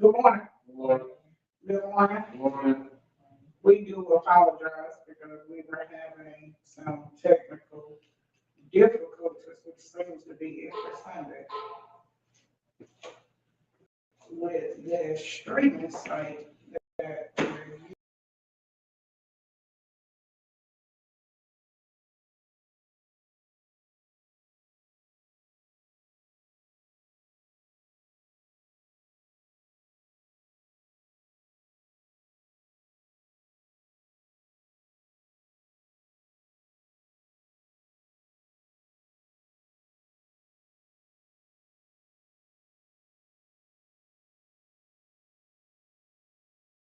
Good morning. Morning. Good morning. Morning. We do apologize because we were having some technical difficulties, which seems to be every Sunday, with the streaming site that we're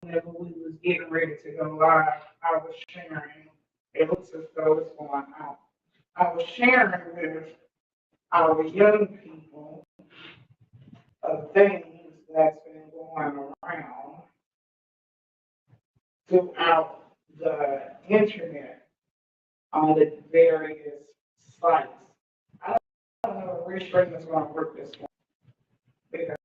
whenever we was getting ready to go live, I was sharing, it looks as though it's going out. I was sharing with our young people of things that's been going around throughout the internet on the various sites. I don't know if Restream is going to work this one because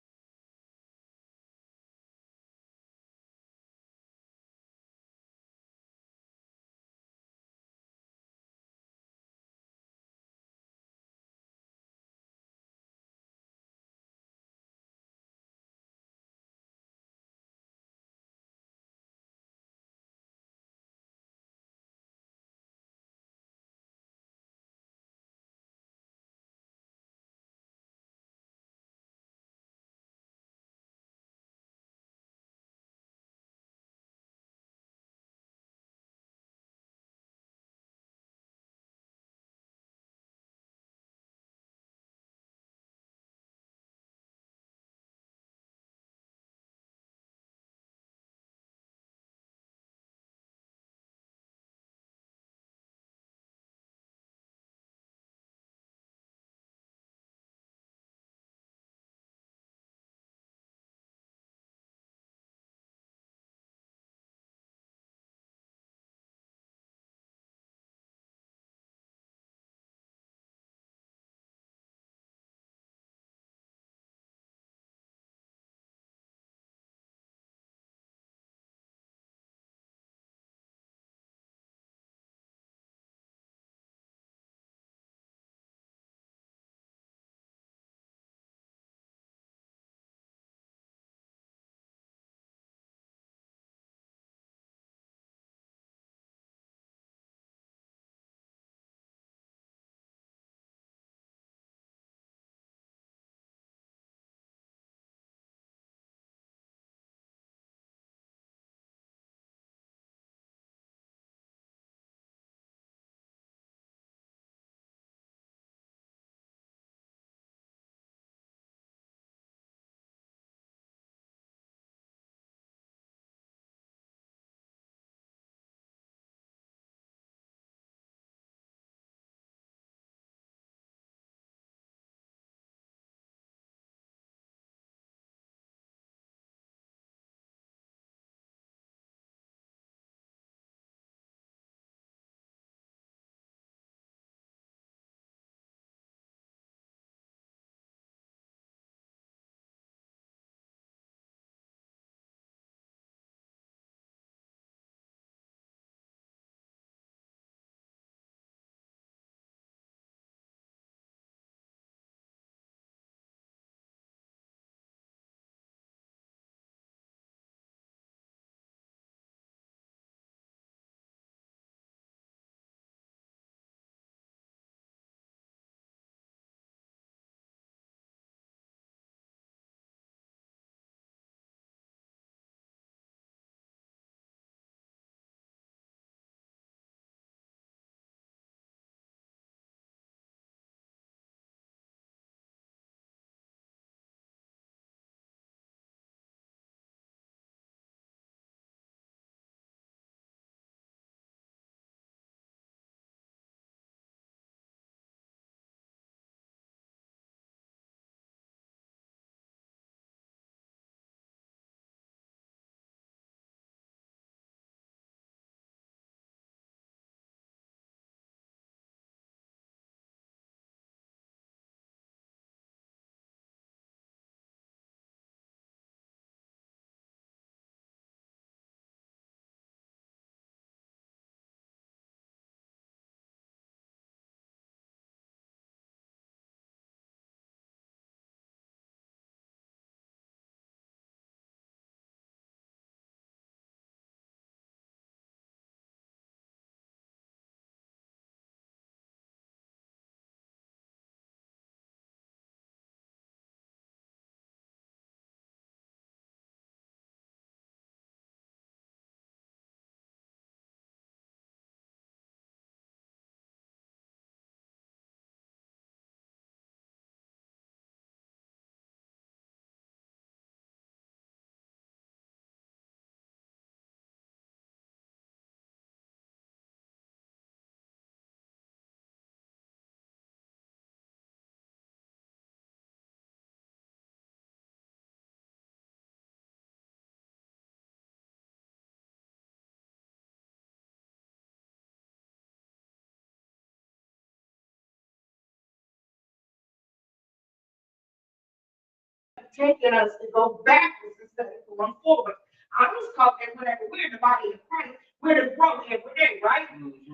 taking us to go backwards instead of going forward. I was taught that whenever we're in the body of Christ, we're to grow every day, right?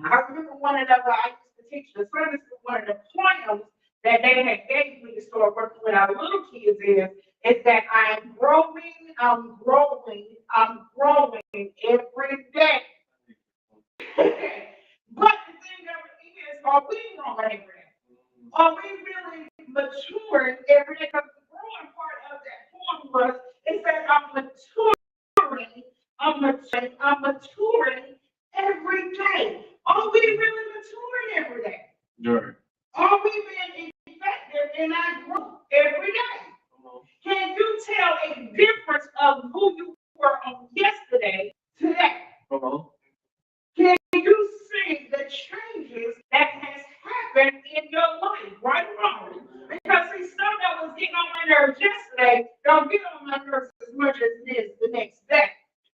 I remember one of the, I used to teach the service, one of the poems that they had gave me to start working with our little kids is that I'm growing, I'm growing every day. But the thing of it is, are we growing every day? Are we really maturing every day? Because the growing part of that poem was, it said, I'm maturing every day. Are we really maturing every day? Right. Are we being effective in our growth every day? Can you tell a difference of who you were on yesterday today? Can you see the changes that has happened in your life, right or wrong? Because see, stuff that was getting on my nerves yesterday don't get on my nerves as much as it is the next day.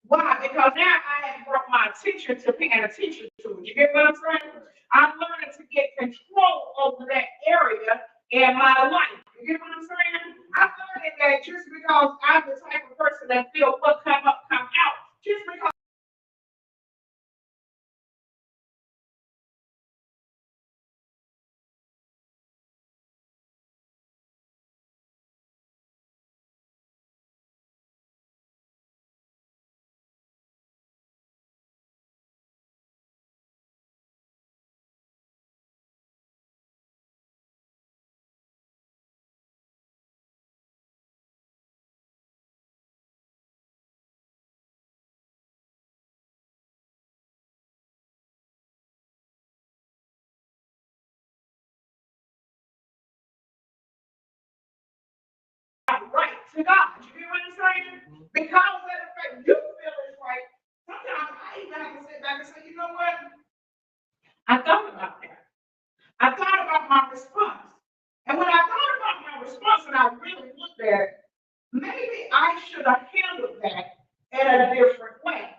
Why? Because now I have brought my attention to paying attention to it. You get what I'm saying? I'm learning to get control over that area in my life. You get what I'm saying? I'm learning that just because I'm the type of person that feel what come up, come out, just because right to God. You get what I'm saying? Because of the fact you feel it's right, sometimes I even have to sit back and say, you know what? I thought about that. I thought about my response. And when I thought about my response and I really looked at it, maybe I should have handled that in a different way.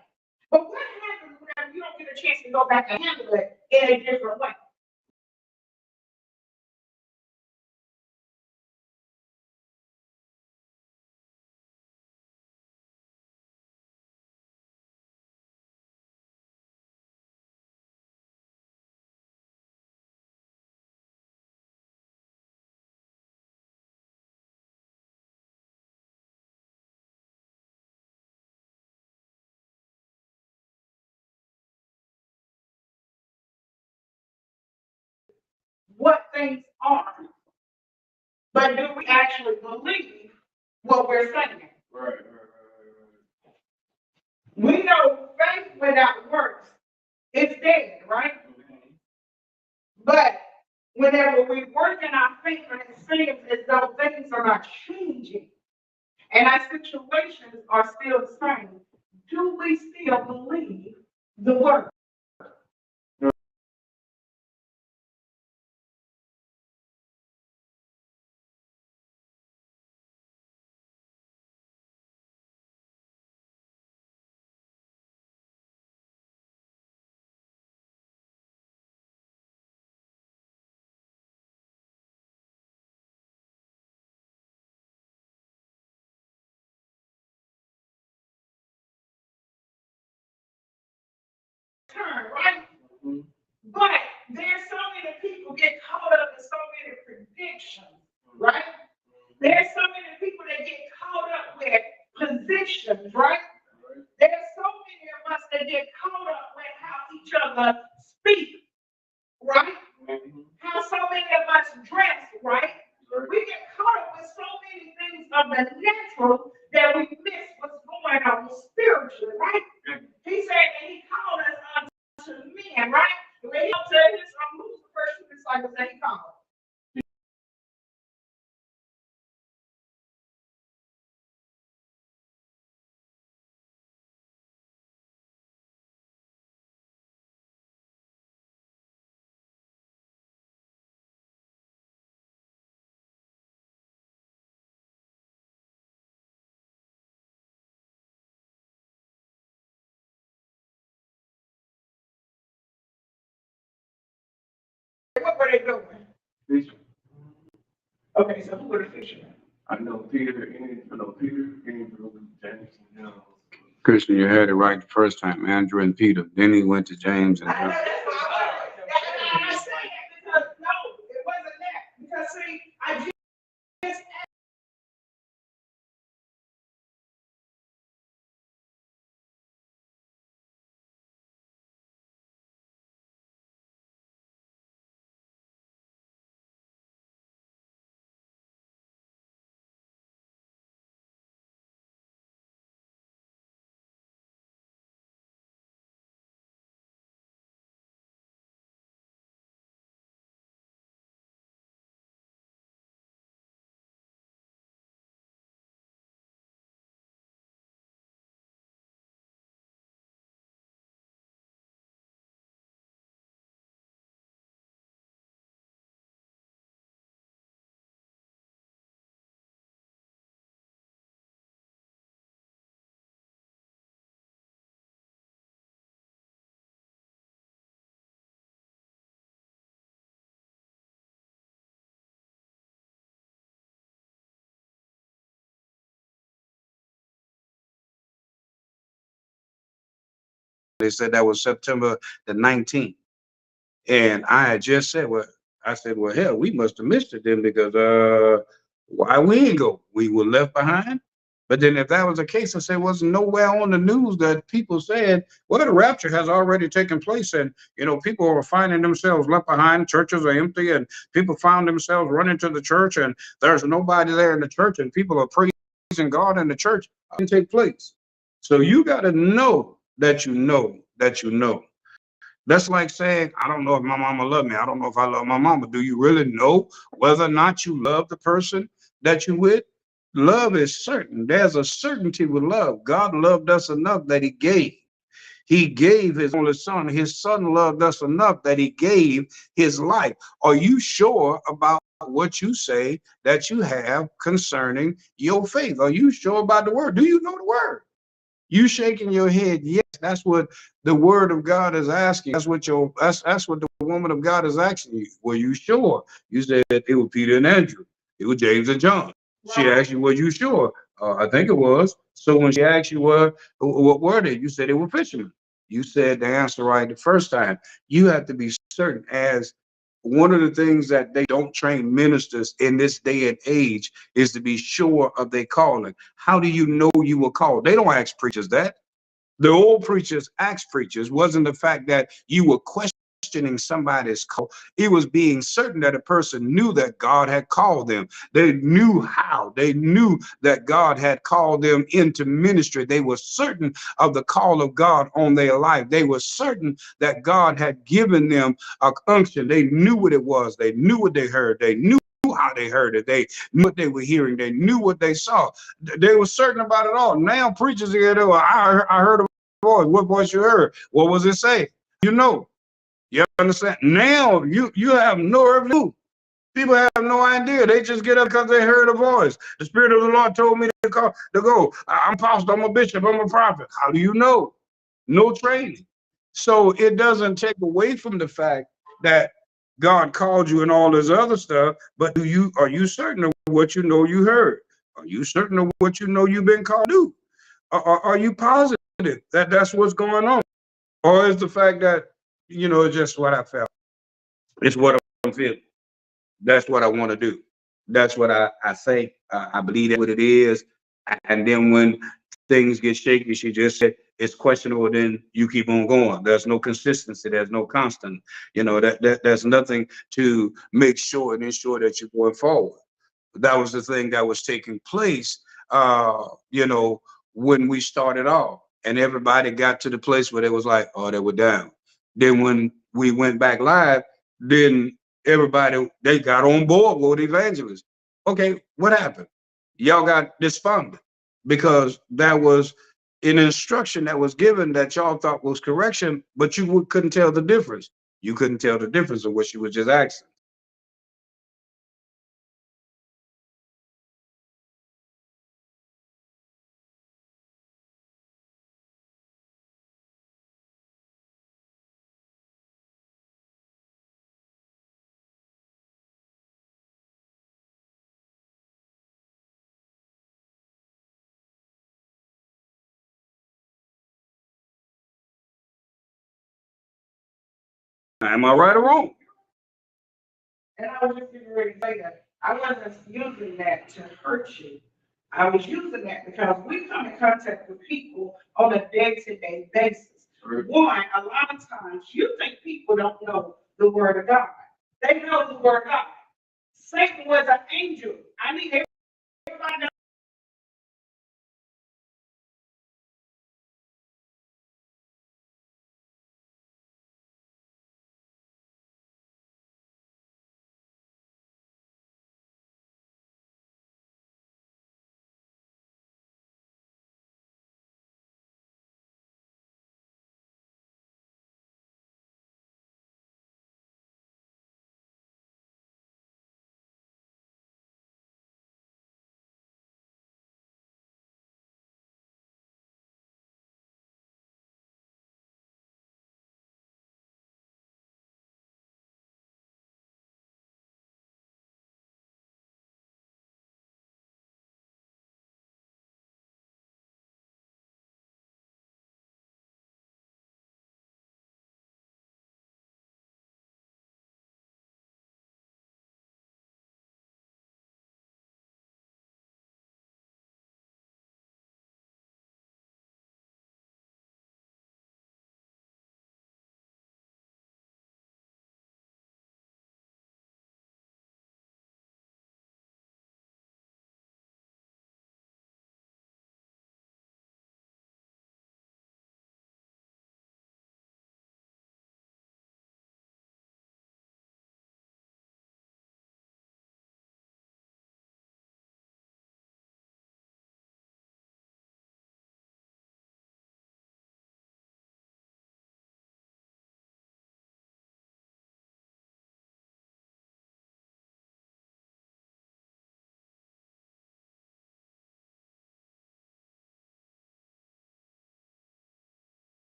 But what happens whenever you don't get a chance to go back and handle it in a different way? What things are, but do we actually believe what we're saying? Right. We know faith without works is dead, right? But whenever we work in our faith, and it seems as though things are not changing and our situations are still the same, do we still believe the word? Turn, right? But there's so many people get caught up in so many predictions, right? There's so many people that get caught up with positions, right? There's so many of us that get caught up with how each other speak, right? How so many of us dress, right? We get caught up with so many things of the natural that we miss what's going on spiritually, right? He said that he called us unto men, right? When he said this, who's the first two disciples that he called? What were they doing? Okay, so who were the fishermen? I know Peter, Peter, Andrew, James, and John. Christian, you heard it right the first time, Andrew and Peter. Then he went to James and I know John. that's what I said, because no, it wasn't that. Because see, I just They said that was September the 19th. And I had just said, well, I said, well, hell, we must have missed it then because why we ain't go? We were left behind. But then if that was the case, I said, wasn't nowhere on the news that people said, well, the rapture has already taken place. And, people are finding themselves left behind. Churches are empty and people found themselves running to the church and there's nobody there in the church and people are praising God in the church. It didn't take place. So you got to know that you know that you know. That's like saying, I don't know if my mama loved me. I don't know if I love my mama. Do you really know whether or not you love the person that you with? Love is certain. There's a certainty with love. God loved us enough that he gave. He gave his only son. His son loved us enough that he gave his life. Are you sure about what you say that you have concerning your faith? Are you sure about the word? Do you know the word? You shaking your head, yes, that's what the word of God is asking. That's what the woman of God is asking you. Were you sure? You said it was Peter and Andrew. It was James and John. She asked you, were you sure? I think it was. So when she asked you what were they? You said they were fishermen. You said the answer right the first time. You have to be certain. As one of the things that they don't train ministers in this day and age is to be sure of their calling. How do you know you were called? They don't ask preachers that. The old preachers asked preachers wasn't the fact that you were questioning somebody's call. It was being certain that a person knew that God had called them. They knew how. They knew that God had called them into ministry. They were certain of the call of God on their life. They were certain that God had given them a unction. They knew what it was. They knew what they heard. They knew how they heard it. They knew what they were hearing. They knew what they saw. They were certain about it all. Now preachers here, I heard a voice. What voice you heard? What was it say? You know. You understand? Now you have no earthly clue. People have no idea. They just get up because they heard a voice. The Spirit of the Lord told me to go. I'm pastor, I'm a bishop, I'm a prophet. How do you know? No training. So it doesn't take away from the fact that God called you and all this other stuff, but are you certain of what you know you heard? Are you certain of what you know you've been called to do? Are you positive that that's what's going on? Or is the fact that, it's just what I felt? It's what I'm feeling. That's what I want to do. That's what I think. I believe that's what it is. And then when things get shaky, she just said it's questionable. Then you keep on going. There's no consistency. There's no constant. There's nothing to make sure and ensure that you're going forward. That was the thing that was taking place. When we started off, and everybody got to the place where they was like, oh, they were down. Then when we went back live, then everybody they got on board with evangelists. Okay, what happened? Y'all got despondent because that was an instruction that was given that y'all thought was correction, but you couldn't tell the difference. You couldn't tell the difference of what she was just asking. Am I right or wrong? And I was just getting ready to say that. I wasn't using that to hurt you. I was using that because we come in contact with people on a day-to-day basis. One, a lot of times you think people don't know the word of God. They know the word of God. Satan was an angel